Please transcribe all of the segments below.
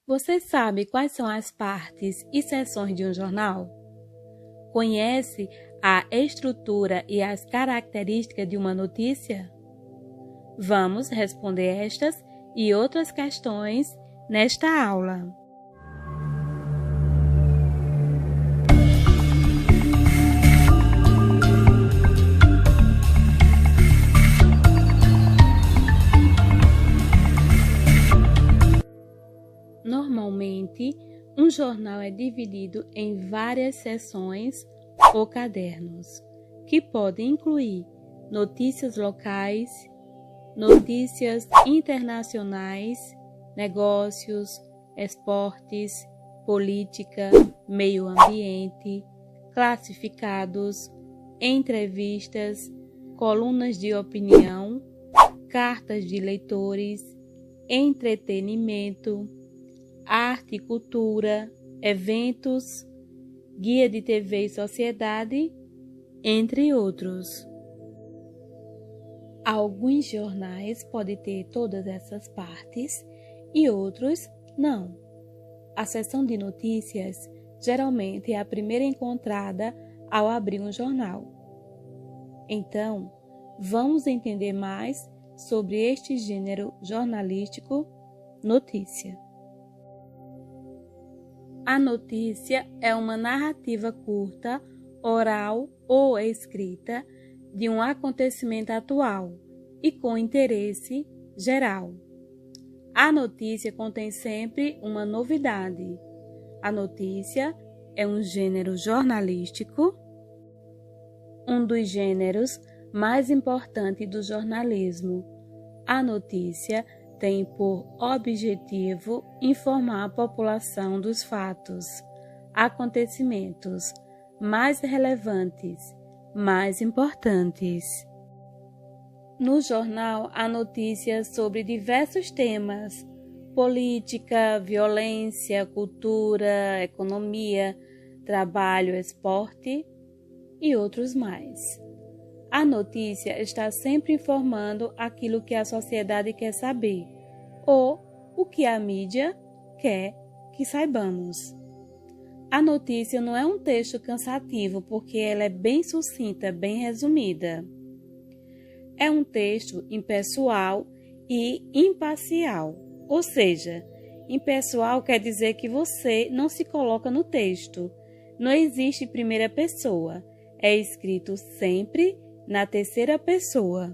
Você sabe quais são as partes e seções de um jornal? Conhece a estrutura e as características de uma notícia? Vamos responder estas e outras questões nesta aula. Normalmente, um jornal é dividido em várias seções ou cadernos, que podem incluir notícias locais, notícias internacionais, negócios, esportes, política, meio ambiente, classificados, entrevistas, colunas de opinião, cartas de leitores, entretenimento, arte e cultura, eventos, guia de TV e sociedade, entre outros. Alguns jornais podem ter todas essas partes e outros não. A seção de notícias geralmente é a primeira encontrada ao abrir um jornal. Então, vamos entender mais sobre este gênero jornalístico, notícia. A notícia é uma narrativa curta, oral ou escrita de um acontecimento atual e com interesse geral. A notícia contém sempre uma novidade. A notícia é um gênero jornalístico, um dos gêneros mais importantes do jornalismo. A notícia tem por objetivo informar a população dos fatos, acontecimentos mais relevantes, mais importantes. No jornal há notícias sobre diversos temas: política, violência, cultura, economia, trabalho, esporte e outros mais. A notícia está sempre informando aquilo que a sociedade quer saber, ou o que a mídia quer que saibamos. A notícia não é um texto cansativo porque ela é bem sucinta, bem resumida. É um texto impessoal e imparcial, ou seja, impessoal quer dizer que você não se coloca no texto, não existe primeira pessoa, é escrito sempre na terceira pessoa.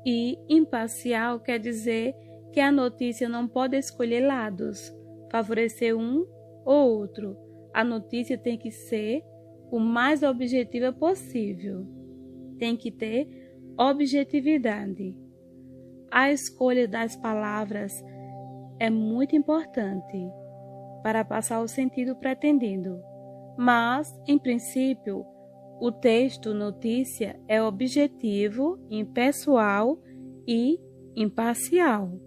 E imparcial quer dizer que a notícia não pode escolher lados, favorecer um ou outro. A notícia tem que ser o mais objetiva possível. Tem que ter objetividade. A escolha das palavras é muito importante para passar o sentido pretendido, mas, em princípio, o texto notícia é objetivo, impessoal e imparcial.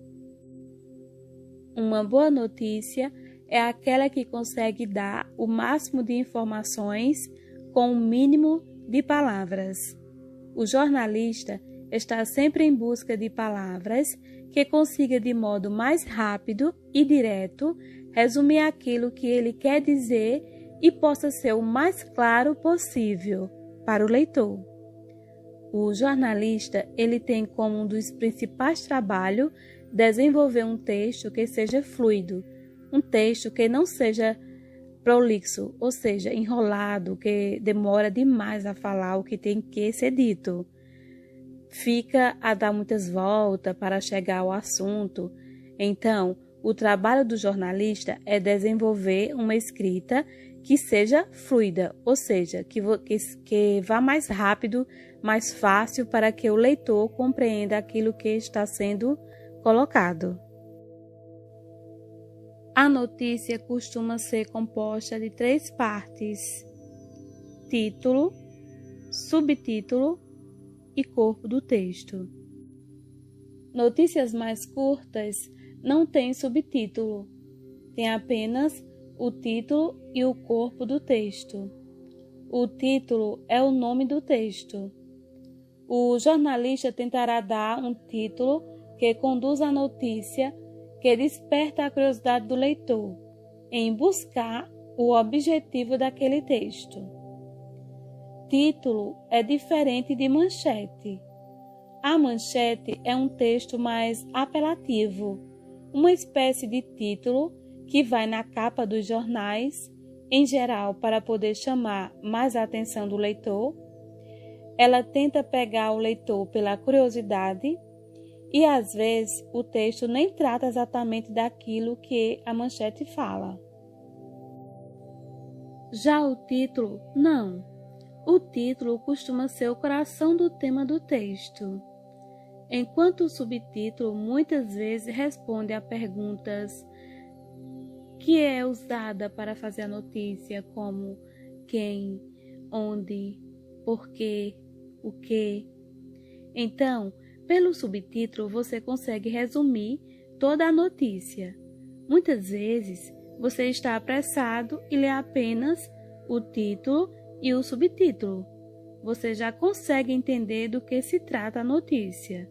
Uma boa notícia é aquela que consegue dar o máximo de informações com o mínimo de palavras. O jornalista está sempre em busca de palavras que consiga de modo mais rápido e direto resumir aquilo que ele quer dizer e possa ser o mais claro possível para o leitor. O jornalista, ele tem como um dos principais trabalhos desenvolver um texto que seja fluido, um texto que não seja prolixo, ou seja, enrolado, que demora demais a falar o que tem que ser dito. Fica a dar muitas voltas para chegar ao assunto. Então, o trabalho do jornalista é desenvolver uma escrita que seja fluida, ou seja, que vá mais rápido, mais fácil para que o leitor compreenda aquilo que está sendo colocado. A notícia costuma ser composta de 3 partes: título, subtítulo e corpo do texto. Notícias mais curtas não têm subtítulo, tem apenas o título e o corpo do texto. O título é o nome do texto. O jornalista tentará dar um título que conduza a notícia que desperta a curiosidade do leitor em buscar o objetivo daquele texto. Título é diferente de manchete. A manchete é um texto mais apelativo, uma espécie de título que vai na capa dos jornais, em geral para poder chamar mais a atenção do leitor. Ela tenta pegar o leitor pela curiosidade e, às vezes, o texto nem trata exatamente daquilo que a manchete fala. Já o título, não. O título costuma ser o coração do tema do texto, enquanto o subtítulo muitas vezes responde a perguntas que é usada para fazer a notícia, como quem, onde, porquê, o que. Então, pelo subtítulo você consegue resumir toda a notícia. Muitas vezes você está apressado e lê apenas o título e o subtítulo. Você já consegue entender do que se trata a notícia,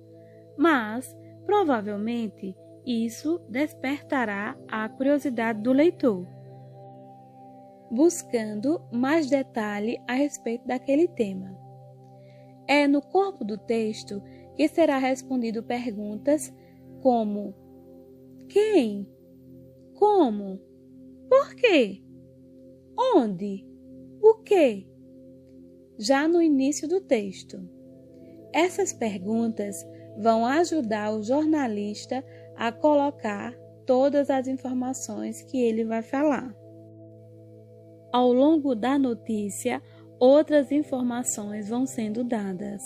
mas provavelmente isso despertará a curiosidade do leitor, buscando mais detalhe a respeito daquele tema. É no corpo do texto que será respondido perguntas como: quem? Como? Por quê? Onde? O que? Já no início do texto. Essas perguntas vão ajudar o jornalista a colocar todas as informações que ele vai falar. Ao longo da notícia, outras informações vão sendo dadas.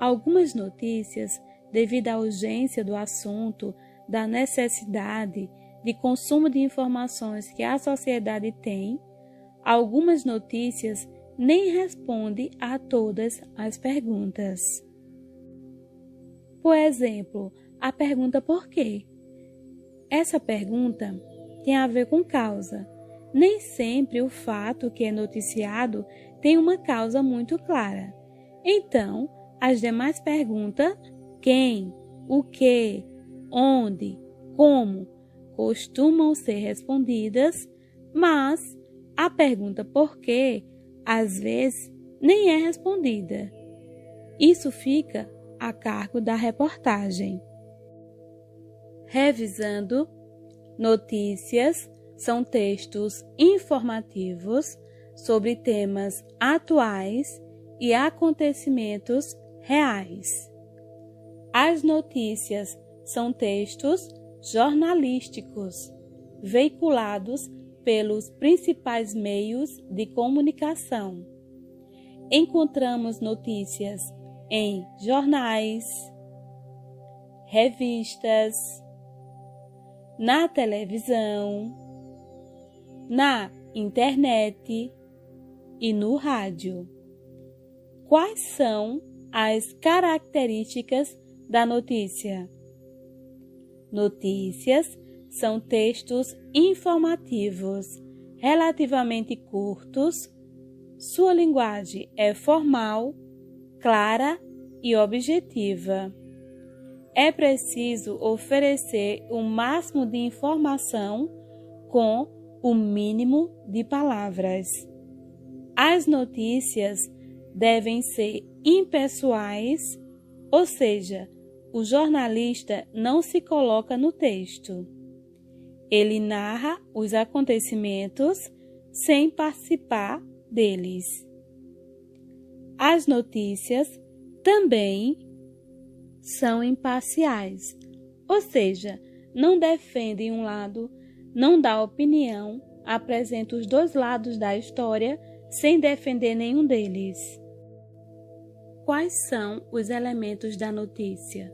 Algumas notícias, devido à urgência do assunto, da necessidade de consumo de informações que a sociedade tem, algumas notícias nem respondem a todas as perguntas. Por exemplo, a pergunta por quê? Essa pergunta tem a ver com causa. Nem sempre o fato que é noticiado tem uma causa muito clara. Então, as demais perguntas, quem, o que, onde, como, costumam ser respondidas, mas a pergunta por quê, às vezes, nem é respondida. Isso fica a cargo da reportagem. Revisando, notícias são textos informativos sobre temas atuais e acontecimentos reais. As notícias são textos jornalísticos, veiculados pelos principais meios de comunicação. Encontramos notícias em jornais, revistas, na televisão, na internet e no rádio. Quais são as características da notícia? Notícias são textos informativos, relativamente curtos, sua linguagem é formal, clara e objetiva. É preciso oferecer o máximo de informação com o mínimo de palavras. As notícias devem ser impessoais, ou seja, o jornalista não se coloca no texto. Ele narra os acontecimentos sem participar deles. As notícias também são imparciais, ou seja, não defendem um lado, não dá opinião, apresenta os dois lados da história sem defender nenhum deles. Quais são os elementos da notícia?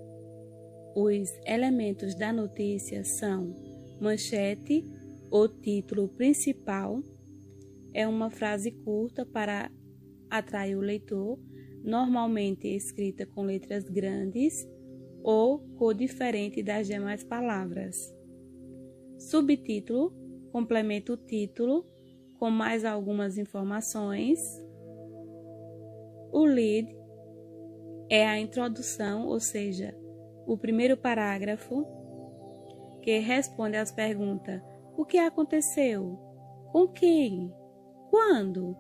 Os elementos da notícia são manchete, o título principal, é uma frase curta para atrair o leitor, normalmente escrita com letras grandes ou cor diferente das demais palavras. Subtítulo complementa o título com mais algumas informações. O lead é a introdução, ou seja, o primeiro parágrafo. que responde às perguntas: o que aconteceu? Com quem? Quando?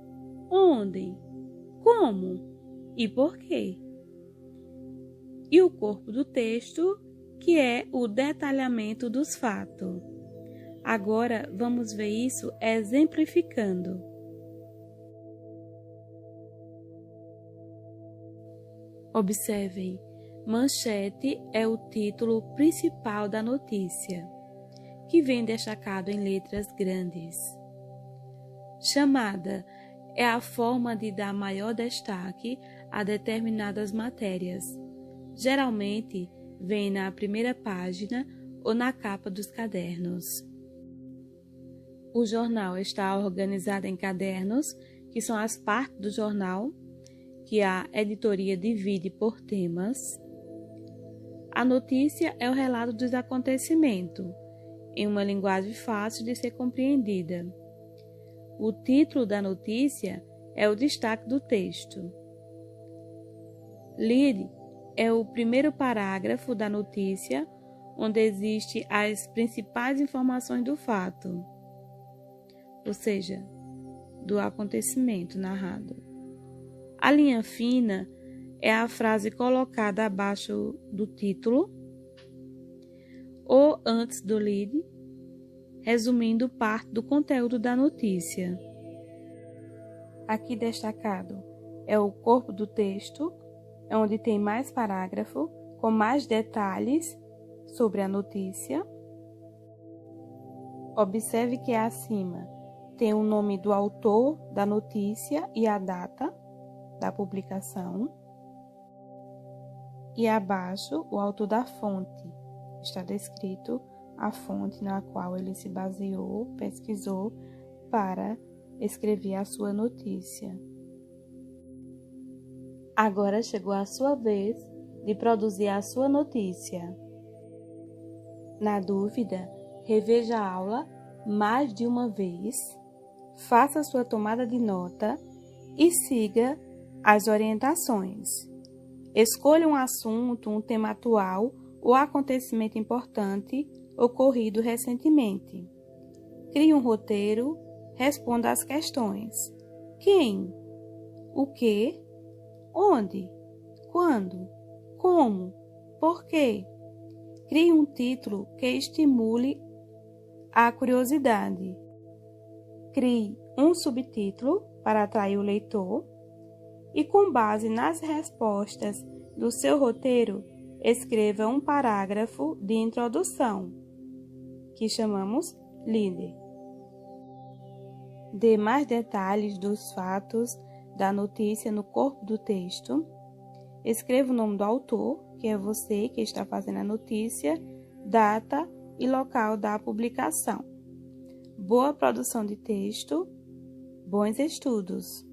Onde? Como? E por quê? E o corpo do texto, que é o detalhamento dos fatos. Agora vamos ver isso exemplificando. Observem, manchete é o título principal da notícia, que vem destacado em letras grandes. Chamada é a forma de dar maior destaque a determinadas matérias. Geralmente vem na primeira página ou na capa dos cadernos. O jornal está organizado em cadernos, que são as partes do jornal, que a editoria divide por temas. A notícia é o relato dos acontecimentos, em uma linguagem fácil de ser compreendida. O título da notícia é o destaque do texto. Lead é o primeiro parágrafo da notícia, onde existem as principais informações do fato, ou seja, do acontecimento narrado. A linha fina é a frase colocada abaixo do título ou antes do lead, resumindo parte do conteúdo da notícia. Aqui destacado é o corpo do texto, onde tem mais parágrafo, com mais detalhes sobre a notícia. Observe que acima tem o nome do autor da notícia e a data da publicação. E abaixo, o autor da fonte. Está descrito a fonte na qual ele se baseou, pesquisou para escrever a sua notícia. Agora chegou a sua vez de produzir a sua notícia. Na dúvida, reveja a aula mais de uma vez, faça sua tomada de nota e siga as orientações. Escolha um assunto, um tema atual ou acontecimento importante ocorrido recentemente. Crie um roteiro, responda às questões: quem? O que? Onde? Quando? Como? Por quê? Crie um título que estimule a curiosidade. Crie um subtítulo para atrair o leitor e, com base nas respostas do seu roteiro, escreva um parágrafo de introdução, que chamamos lead. Dê mais detalhes dos fatos da notícia no corpo do texto. Escreva o nome do autor, que é você que está fazendo a notícia, data e local da publicação. Boa produção de texto, bons estudos!